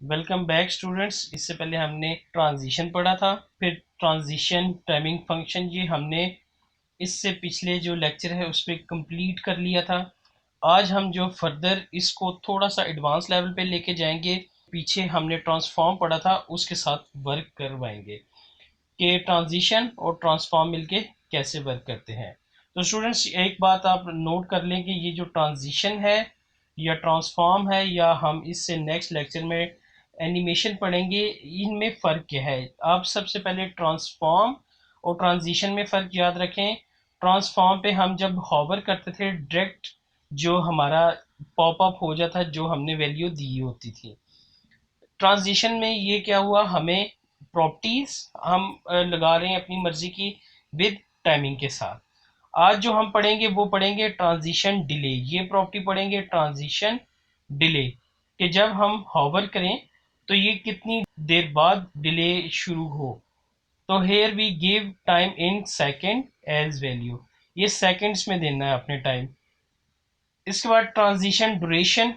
Welcome back students. इससे पहले हमने ट्रांजिशन पढ़ा था, फिर ट्रांजिशन टाइमिंग फंक्शन ये हमने इससे पिछले जो लेक्चर है उस पर कंप्लीट कर लिया था। आज हम जो फर्दर इसको थोड़ा सा एडवांस लेवल पे लेके जाएंगे। पीछे हमने ट्रांसफॉर्म पढ़ा था, उसके साथ वर्क करवाएंगे कि ट्रांजिशन और ट्रांसफॉर्म मिलके कैसे वर्क करते हैं। तो स्टूडेंट्स एक बात आप नोट कर लें कि ये जो ट्रांजिशन है या ट्रांसफॉर्म है, या हम इससे नेक्स्ट लेक्चर में एनिमेशन पढ़ेंगे, इनमें फ़र्क क्या है। आप सबसे पहले ट्रांसफॉर्म और ट्रांजिशन में फ़र्क याद रखें। ट्रांसफॉर्म पे हम जब हॉवर करते थे डायरेक्ट जो हमारा पॉपअप हो जाता, जो हमने वैल्यू दी होती थी। ट्रांजिशन में ये क्या हुआ, हमें प्रॉपर्टीज हम लगा रहे हैं अपनी मर्जी की विद टाइमिंग के साथ। आज जो हम पढ़ेंगे वो पढ़ेंगे ट्रांजिशन डिले। ये प्रॉपर्टी पढ़ेंगे ट्रांजिशन डिले कि जब हम हॉवर करें तो ये कितनी देर बाद डिले शुरू हो। तो here we give time in second as value, ये सेकंड्स में देना है अपने टाइम। इसके बाद ट्रांजिशन ड्यूरेशन,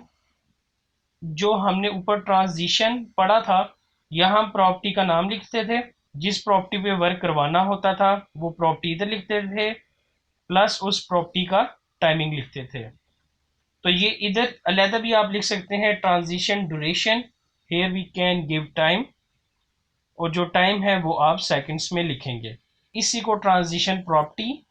जो हमने ऊपर ट्रांजिशन पढ़ा था, यहाँ हम प्रॉपर्टी का नाम लिखते थे, जिस प्रॉपर्टी पे वर्क करवाना होता था वो प्रॉपर्टी इधर लिखते थे, प्लस उस प्रॉपर्टी का टाइमिंग लिखते थे। तो ये इधर अलहदा भी आप लिख सकते हैं transition duration, here we can give time, और जो टाइम है वो आप सेकंड्स में लिखेंगे। इसी को ट्रांजिशन प्रॉपर्टी।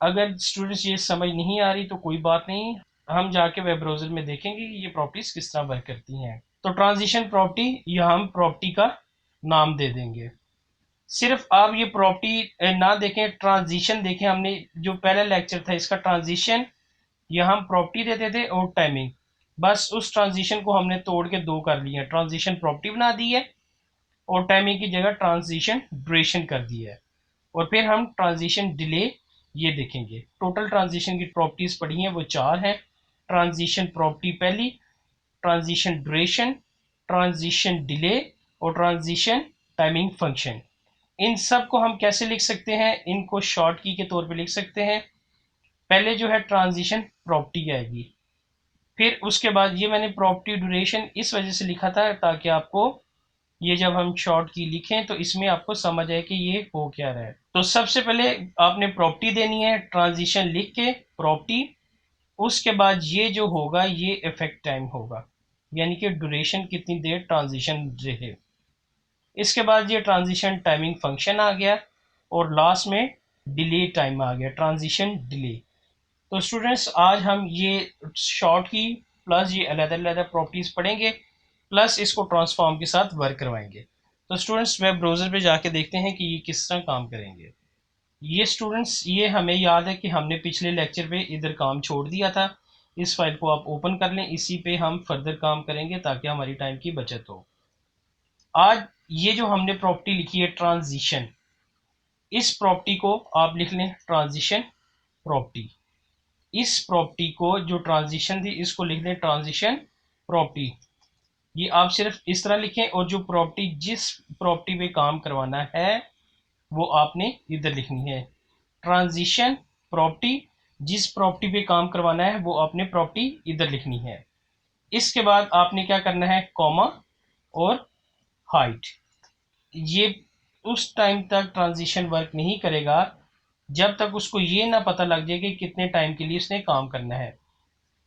अगर स्टूडेंट्स ये समझ नहीं आ रही तो कोई बात नहीं, हम जाके वेब ब्राउज़र में देखेंगे कि ये प्रॉपर्टीज किस तरह वर्क करती हैं। तो ट्रांजिशन प्रॉपर्टी, या हम प्रॉपर्टी का नाम दे देंगे। सिर्फ आप ये प्रॉपर्टी ना देखें, ट्रांजिशन देखें। हमने जो पहला लेक्चर था इसका ट्रांजिशन, या हम प्रॉपर्टी देते थे और टाइमिंग, बस उस ट्रांजिशन को हमने तोड़ के दो कर लिया, ट्रांजिशन प्रॉपर्टी बना दी है और टाइमिंग की जगह ट्रांजिशन ड्यूरेशन कर दिया है। और फिर हम ट्रांजिशन डिले ये देखेंगे। टोटल ट्रांजिशन की प्रॉपर्टीज पढ़ी हैं वो चार हैं। ट्रांजिशन प्रॉपर्टी पहली, ट्रांजिशन ड्यूरेशन, ट्रांजिशन डिले और ट्रांजिशन टाइमिंग फंक्शन। इन सब को हम कैसे लिख सकते हैं, इनको शॉर्ट की के तौर पे लिख सकते हैं। पहले जो है ट्रांजिशन प्रॉपर्टी आएगी, फिर उसके बाद ये मैंने प्रॉपर्टी ड्यूरेशन इस वजह से लिखा था ताकि आपको ये जब हम शॉर्ट की लिखें तो इसमें आपको समझ आए कि ये हो क्या रहा है। तो सबसे पहले आपने प्रॉपर्टी देनी है, ट्रांजिशन लिख के प्रॉपर्टी, उसके बाद ये जो होगा ये इफेक्ट टाइम होगा, यानी कि ड्यूरेशन कितनी देर ट्रांजिशन रहे। इसके बाद ये ट्रांजिशन टाइमिंग फंक्शन आ गया, और लास्ट में डिले टाइम आ गया, ट्रांजिशन डिले। तो स्टूडेंट्स आज हम ये शॉर्ट की प्लस ये अलग-अलग प्रॉपर्टीज पढ़ेंगे, प्लस इसको ट्रांसफॉर्म के साथ वर्क करवाएंगे। तो स्टूडेंट्स वेब ब्राउज़र पे जाके देखते हैं कि ये किस तरह काम करेंगे। ये स्टूडेंट्स ये हमें याद है कि हमने पिछले लेक्चर पे इधर काम छोड़ दिया था। इस फाइल को आप ओपन कर लें, इसी पे हम फर्दर काम करेंगे ताकि हमारी टाइम की बचत हो। आज ये जो हमने प्रॉपर्टी लिखी है ट्रांजिशन, इस प्रॉपर्टी को आप लिख लें ट्रांजिशन प्रॉपर्टी। इस प्रॉपर्टी को जो ट्रांजिशन थी इसको लिख दें ट्रांजिशन प्रॉपर्टी। ये आप सिर्फ इस तरह लिखें, और जो प्रॉपर्टी जिस प्रॉपर्टी पे काम करवाना है वो आपने इधर लिखनी है। ट्रांजिशन प्रॉपर्टी, जिस प्रॉपर्टी पे काम करवाना है वो आपने प्रॉपर्टी इधर लिखनी है। इसके बाद आपने क्या करना है, कॉमा और हाइट। ये उस टाइम तक ट्रांजिशन वर्क नहीं करेगा जब तक उसको ये ना पता लग जाए कि कितने टाइम के लिए उसने काम करना है।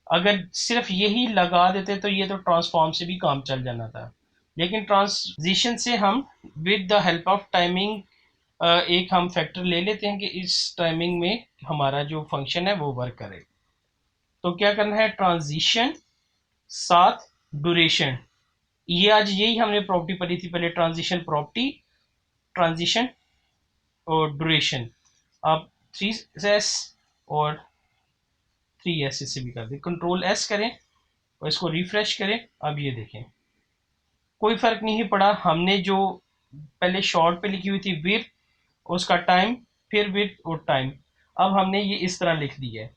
अगर सिर्फ यही लगा देते तो ये तो ट्रांसफॉर्म से भी काम चल जाना था, लेकिन ट्रांजिशन से हम with the help of timing एक हम फैक्टर ले लेते हैं कि इस टाइमिंग में हमारा जो फंक्शन है वो वर्क करे। तो क्या करना है, ट्रांजिशन साथ ड्यूरेशन। ये आज यही हमने प्रॉपर्टी पढ़ी थी पहले, ट्रांजिशन प्रॉपर्टी, ट्रांजिशन और ड्यूरेशन। आप 3s और 3s इससे भी कर दें, कंट्रोल एस करें और इसको रिफ्रेश करें। अब ये देखें कोई फर्क नहीं पड़ा। हमने जो पहले शॉर्ट पे लिखी हुई थी विथ, उसका टाइम, फिर विथ और टाइम, अब हमने ये इस तरह लिख दी है।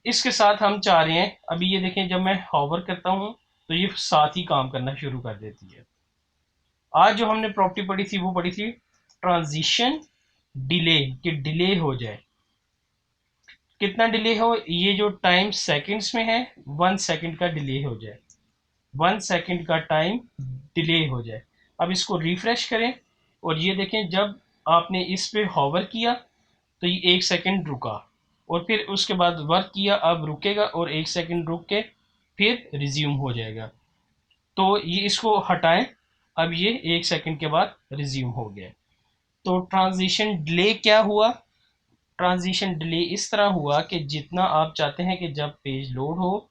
इसके साथ हम चाह रहे हैं, अभी ये देखें जब मैं हॉवर करता हूँ तो ये साथ ही काम करना शुरू कर देती है। आज जो हमने प्रॉपर्टी पढ़ी थी वो पढ़ी थी ट्रांजिशन डिले, कि डिले हो जाए। कितना डिले हो, ये जो टाइम सेकंड्स में है 1 सेकंड का डिले हो जाए। 1 सेकंड का टाइम डिले हो जाए। अब इसको रिफ्रेश करें और ये देखें जब आपने इस पे हॉवर किया तो ये 1 सेकंड रुका और फिर उसके बाद वर्क किया, अब रुकेगा और 1 सेकंड रुक के फिर रिज्यूम हो जाएगा। तो ये इसको हटाएं, अब ये 1 सेकंड के बाद रिज्यूम हो गया। तो ट्रांजिशन डिले क्या हुआ? ट्रांजिशन डिले इस तरह हुआ कि जितना आप चाहते हैं कि जब पेज लोड हो,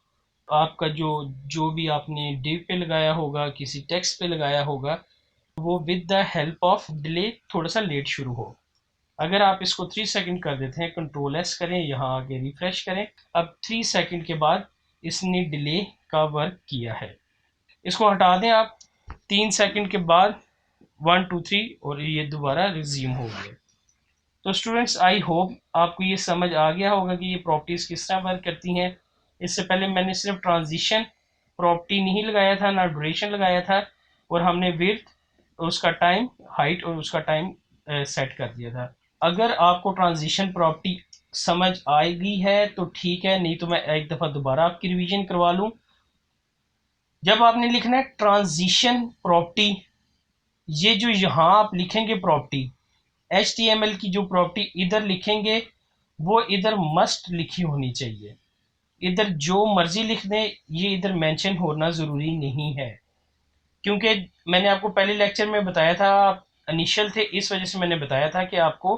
आपका जो जो भी आपने डिव पे लगाया होगा, किसी टेक्स्ट पे लगाया होगा, वो with the help of delay थोड़ा सा लेट शुरू हो। अगर आप इसको 3 सेकंड कर देते हैं, कंट्रोल एस करें, यहाँ आके रिफ्रेश करें, अब 3 सेकंड के बाद इसने डिले का वर्क किया है। इसको हटा दें आप, 3 सेकंड के बाद 1 2 3 और ये दोबारा रिज्यूम हो गया। तो स्टूडेंट्स, आई होप आपको ये समझ आ गया होगा कि ये प्रॉपर्टीज़ किस तरह वर्क करती हैं। इससे पहले मैंने सिर्फ ट्रांजिशन प्रॉपर्टी नहीं लगाया था, ना ड्यूरेशन लगाया था, और हमने विड्थ, उसका टाइम, हाइट और उसका टाइम सेट कर दिया था। अगर आपको ट्रांजिशन प्रॉपर्टी समझ आएगी है तो ठीक है, नहीं तो मैं एक दफ़ा दोबारा आपकी रिवीजन करवा लूँ। जब आपने लिखना है ट्रांजिशन प्रॉपर्टी, ये जो यहाँ आप लिखेंगे प्रॉपर्टी, HTML की जो प्रॉपर्टी इधर लिखेंगे वो इधर मस्ट लिखी होनी चाहिए। इधर जो मर्जी लिख दें, ये इधर मेंशन होना ज़रूरी नहीं है, क्योंकि मैंने आपको पहले लेक्चर में बताया था, आप इनिशियल थे इस वजह से मैंने बताया था कि आपको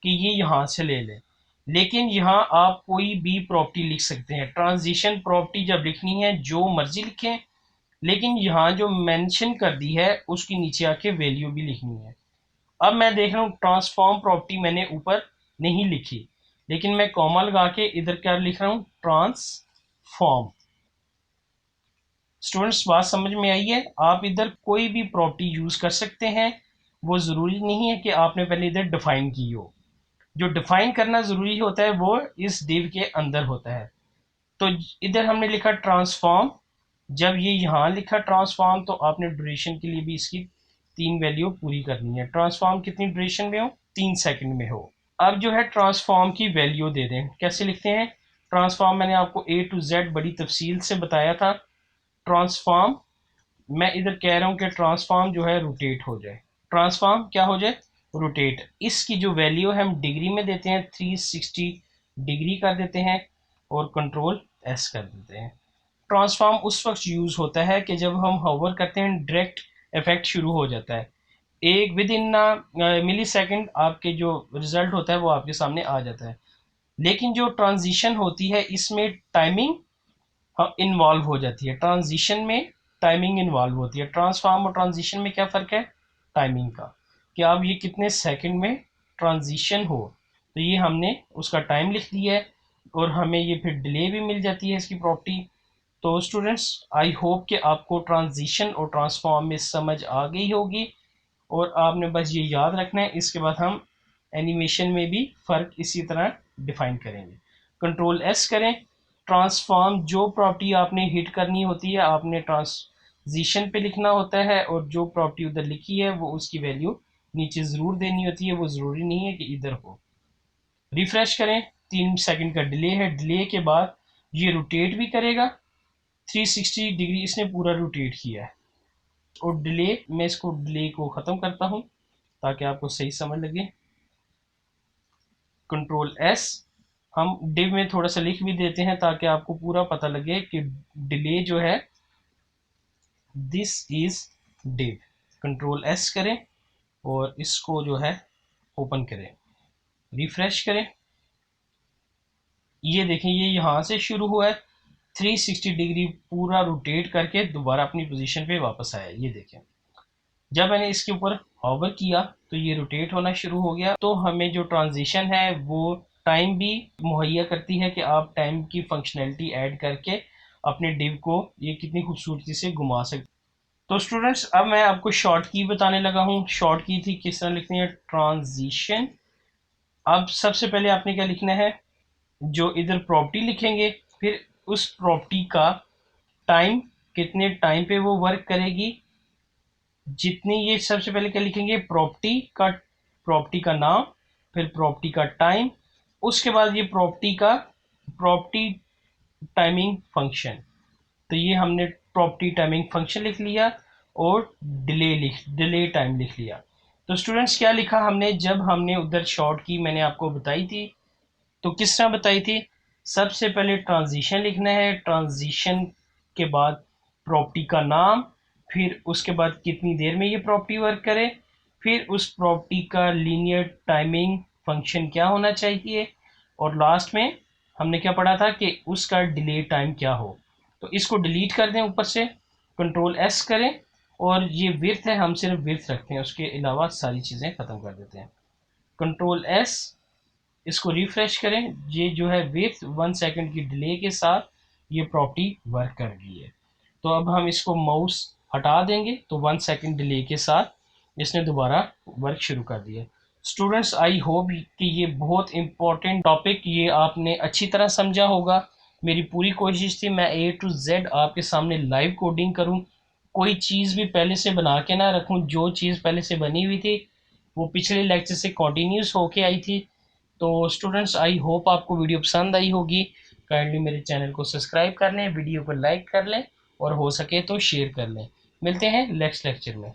कि ये यहाँ से ले लें। लेकिन यहाँ आप कोई भी प्रॉपर्टी लिख सकते हैं। ट्रांजिशन प्रॉपर्टी जब लिखनी है जो मर्जी लिखें, लेकिन यहाँ जो मेंशन कर दी है उसकी नीचे आके वैल्यू भी लिखनी है। अब मैं देख रहा हूँ ट्रांसफॉर्म प्रॉपर्टी मैंने ऊपर नहीं लिखी, लेकिन मैं कॉमा लगा के इधर क्या लिख रहा हूँ, ट्रांसफॉर्म। स्टूडेंट्स, बात समझ में आई है? आप इधर कोई भी प्रॉपर्टी यूज कर सकते हैं, वो जरूरी नहीं है कि आपने पहले इधर डिफाइन की हो। जो डिफाइन करना जरूरी होता है वो इस डिव के अंदर होता है। तो इधर हमने लिखा ट्रांसफॉर्म, जब ये यहाँ लिखा ट्रांसफॉर्म तो आपने ड्यूरेशन के लिए भी इसकी 3 वैल्यू पूरी करनी है। ट्रांसफॉर्म कितनी ड्यूरेशन में हो? 3 सेकंड में हो। अब जो है ट्रांसफॉर्म की वैल्यू दे दें। कैसे लिखते हैं ट्रांसफॉर्म? मैंने आपको A to Z बड़ी तफसील से बताया था। ट्रांसफॉर्म, मैं इधर कह रहा हूँ कि ट्रांसफॉर्म जो है रोटेट हो जाए। ट्रांसफॉर्म क्या हो जाए? रोटेट। इसकी जो वैल्यू है हम डिग्री में देते हैं, 360 डिग्री कर देते हैं और कंट्रोल एस कर देते हैं। ट्रांसफॉर्म उस वक्त यूज़ होता है कि जब हम होवर करते हैं, डायरेक्ट इफेक्ट शुरू हो जाता है, एक विद इन मिली सेकेंड आपके जो रिजल्ट होता है वो आपके सामने आ जाता है। लेकिन जो ट्रांजिशन होती है इसमें टाइमिंग इन्वॉल्व हो जाती है। ट्रांजिशन में टाइमिंग इन्वॉल्व होती है। ट्रांसफॉर्म और ट्रांजिशन में क्या फ़र्क है? टाइमिंग का, कि अब ये कितने सेकंड में ट्रांजिशन हो, तो ये हमने उसका टाइम लिख दिया है और हमें ये फिर डिले भी मिल जाती है इसकी प्रॉपर्टी। तो स्टूडेंट्स, आई होप कि आपको ट्रांजिशन और ट्रांसफॉर्म में समझ आ गई होगी और आपने बस ये याद रखना है। इसके बाद हम एनिमेशन में भी फ़र्क इसी तरह डिफाइन करेंगे। कंट्रोल एस करें। ट्रांसफॉर्म जो प्रॉपर्टी आपने हिट करनी होती है आपने ट्रांजिशन पे लिखना होता है, और जो प्रॉपर्टी उधर लिखी है वो उसकी वैल्यू नीचे ज़रूर देनी होती है, वो ज़रूरी नहीं है कि इधर हो। रिफ्रेश करें, 3 सेकंड का डिले है। डिले के बाद ये रोटेट भी करेगा, 360 डिग्री इसने पूरा रोटेट किया है। और डिले, मैं इसको डिले को ख़त्म करता हूँ ताकि आपको सही समझ लगे। कंट्रोल एस, हम डिव में थोड़ा सा लिख भी देते हैं ताकि आपको पूरा पता लगे कि डिले जो है this is div. Control S करें और इसको जो है ओपन करें, रिफ्रेश करें। ये देखें ये यहाँ से शुरू हुआ है, 360 डिग्री पूरा रोटेट करके दोबारा अपनी पोजीशन पे वापस आया। ये देखें, जब मैंने इसके ऊपर हॉवर किया तो ये रोटेट होना शुरू हो गया। तो हमें जो ट्रांजिशन है वो टाइम भी मुहैया करती है कि आप टाइम की फंक्शनैलिटी ऐड करके अपने डिव को ये कितनी खूबसूरती से घुमा सकते। तो स्टूडेंट्स, अब मैं आपको शॉर्ट की बताने लगा हूँ। शॉर्ट की थी किस तरह लिखनी है, ट्रांजिशन। अब सबसे पहले आपने क्या लिखना है, जो इधर प्रॉपर्टी लिखेंगे, फिर उस प्रॉपर्टी का टाइम, कितने टाइम पे वो वर्क करेगी, जितनी, ये सबसे पहले क्या लिखेंगे, प्रॉपर्टी का नाम, फिर प्रॉपर्टी का टाइम, उसके बाद ये प्रॉपर्टी टाइमिंग फंक्शन। तो ये हमने प्रॉपर्टी टाइमिंग फंक्शन लिख लिया और डिले टाइम लिख लिया। तो स्टूडेंट्स क्या लिखा हमने, जब हमने उधर शॉर्ट की मैंने आपको बताई थी, तो किस तरह बताई थी। सबसे पहले ट्रांजिशन लिखना है, ट्रांजिशन के बाद प्रॉपर्टी का नाम, फिर उसके बाद कितनी देर में ये प्रॉपर्टी वर्क करे, फिर उस प्रॉपर्टी का लीनियर टाइमिंग फंक्शन क्या होना चाहिए, और लास्ट में हमने क्या पढ़ा था कि उसका डिले टाइम क्या हो। तो इसको डिलीट कर दें, ऊपर से कंट्रोल एस करें, और ये विर्थ है, हम सिर्फ विर्थ रखते हैं, उसके अलावा सारी चीज़ें ख़त्म कर देते हैं। कंट्रोल एस, इसको रिफ्रेश करें, ये जो है विथ 1 सेकंड की डिले के साथ ये प्रॉपर्टी वर्क कर रही है। तो अब हम इसको माउस हटा देंगे तो 1 सेकंड डिले के साथ इसने दोबारा वर्क शुरू कर दिया। स्टूडेंट्स, आई होप कि ये बहुत इंपॉर्टेंट टॉपिक ये आपने अच्छी तरह समझा होगा। मेरी पूरी कोशिश थी मैं A to Z आपके सामने लाइव कोडिंग करूं, कोई चीज़ भी पहले से बना के ना रखूं। जो चीज़ पहले से बनी हुई थी वो पिछले लेक्चर से कंटिन्यूस होके आई थी। तो स्टूडेंट्स, आई होप आपको वीडियो पसंद आई होगी। काइंडली मेरे चैनल को सब्सक्राइब कर लें, वीडियो को लाइक कर लें, और हो सके तो शेयर कर लें। मिलते हैं नेक्स्ट लेक्चर में।